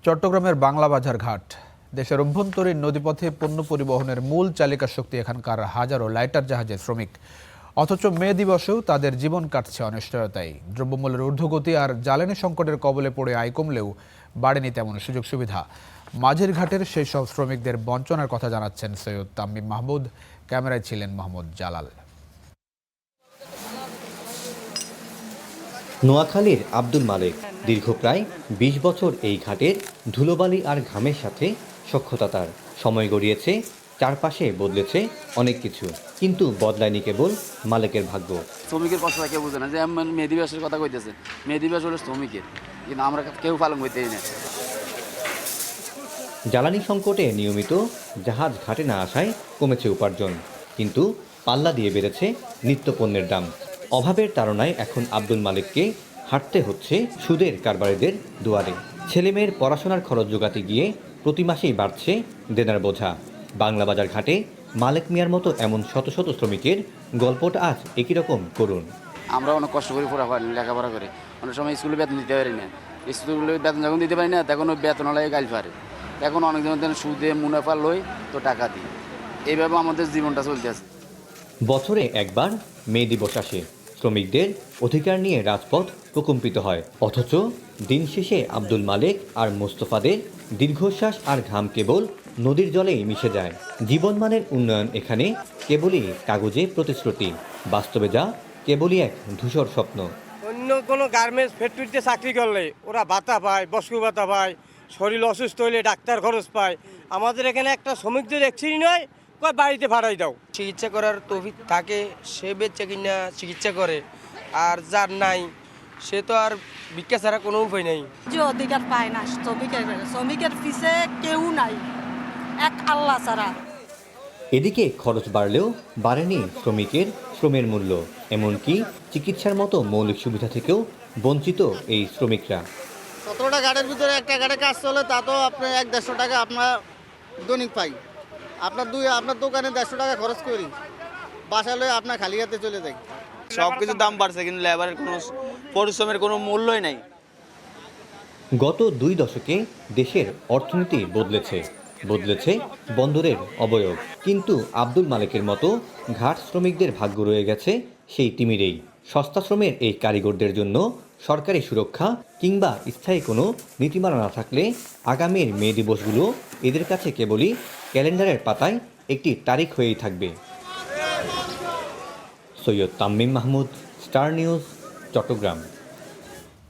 চট্টগ্রামের বাংলা বাজার ঘাট দেশের অভ্যন্তরীণ নদীপথে পণ্য পরিবহনের মূল চালিকা শক্তি এখানকার হাজারো লাইটার জাহাজের শ্রমিক। অথচ মে দিবসেও তাদের জীবন কাটছে অনিশ্চয়তায়। দ্রব্যমূল্যের ঊর্ধ্বগতি আর জ্বালানি সংকটের কবলে পড়ে আয় কমলেও বাড়েনি তেমন সুযোগ সুবিধা। মাঝের ঘাটের সেই সব শ্রমিকদের বঞ্চনার কথা জানাচ্ছেন সৈয়দ তামিম মাহমুদ। ক্যামেরায় ছিলেন মোহাম্মদ জালাল। নোয়াখালীর আব্দুল মালেক দীর্ঘ প্রায় ২০ বছর এই ঘাটের ধুলোবালি আর ঘামের সাথে সখ্যতা তার। সময় গড়িয়েছে, চারপাশে বদলেছে অনেক কিছু, কিন্তু বদলায়নি কেবল মালেকের ভাগ্য। শ্রমিকের কষ্টটা কেউ বুঝে না। যে মে দিবসের কথা কইতেছে, মে দিবস হলো শ্রমিকের, কিন্তু আমরা কেউ পালন করতেই না। জ্বালানি সংকটে নিয়মিত জাহাজ ঘাটে না আসায় কমেছে উপার্জন, কিন্তু পাল্লা দিয়ে বেড়েছে নিত্যপণ্যের দাম। অভাবের তাড়নায় এখন আব্দুল মালেককে হাঁটতে হচ্ছে সুদের কারবারিদের দুয়ারে। ছেলেমেয়ের পড়াশোনার খরচ জোগাতে গিয়ে প্রতি মাসেই বাড়ছে দেনার বোঝা। বাংলা বাজার ঘাটে মালেক মিয়ার মতো এমন শত শত শ্রমিকের গল্পটা আজ একই রকম করুন। আমরা অনেক কষ্ট করে লেখাপড়া করে অনেক সময় স্কুলে বেতন দিতে পারি না। স্কুলে বেতন যখন দিতে পারি না, তখন ওই বেতনওয়ালাই গাল পারে। এখন অনেকজন সুদে মুনাফা লই তো টাকা দিই। এইভাবে আমাদের জীবনটা চলতে আছে। বছরে একবার মে দিবস আসে, শ্রমিকদের অধিকার নিয়ে রাজপথ প্রকম্পিত হয়। অথচ দিন শেষে আব্দুল মালেক আর মোস্তফাদের দীর্ঘশ্বাস আর ঘাম কেবল নদীর জলেই মিশে যায়। জীবনমানের উন্নয়ন এখানে কেবলই কাগজে প্রতিশ্রুতি, বাস্তবে যা কেবলই এক ধূসর স্বপ্ন। অন্য কোনো গার্মেন্টস ফ্যাক্টরিতে চাকরি করলে ওরা ভাতা পায়, বসকু ভাতা পায়, শরীর অসুস্থ হলে ডাক্তার খরচ পায়। আমাদের এখানে একটা শ্রমিকদের অ্যাক্সিডেন্ট হয়, বাড়িতে ভাড়াই দাও। চিকিৎসা করার তৌফিক থাকে সে বেঁচে কিনা চিকিৎসা করে, আর যার নাই সে তো আর ভিক্ষা ছাড়া কোনো উপায় নাই। যে অধিকার পায় না শ্রমিকের পিছে কেউ নাই, এক আল্লাহ ছাড়া। এদিকে খরচ বাড়লেও বাড়েনি শ্রমিকের শ্রমের মূল্য। এমনকি চিকিৎসার মতো মৌলিক সুবিধা থেকেও বঞ্চিত এই শ্রমিকরা। ১৭টা ঘাটের ভিতরে একটা ঘাটে কাজ চলে, তা তো আপনার ১-১৫০ টাকা আপনার দৈনিক পাই। আপনার দোকানে ১৫০ টাকা খরচ করি, বাসায় লয়ে আপনার খালি হাতে চলে যাই। সব কিছুর দাম বাড়ছে, কিন্তু লেবারের কোনো পরিশ্রমের কোনো মূল্যই নাই। গত ২ দশকে দেশের অর্থনীতি বদলেছে বন্দরের অবয়ব, কিন্তু আব্দুল মালেকের মতো ঘাট শ্রমিকদের ভাগ্য রয়ে গেছে সেই তিমিরেই। সস্তা শ্রমের এই কারিগরদের জন্য সরকারি সুরক্ষা কিংবা স্থায়ী কোনো নীতিমালা না থাকলে আগামীর মে দিবসগুলো এদের কাছে কেবলই ক্যালেন্ডারের পাতায় একটি তারিখ হয়েই থাকবে। Syed Tamim Mahmud, Star News, Chittagong.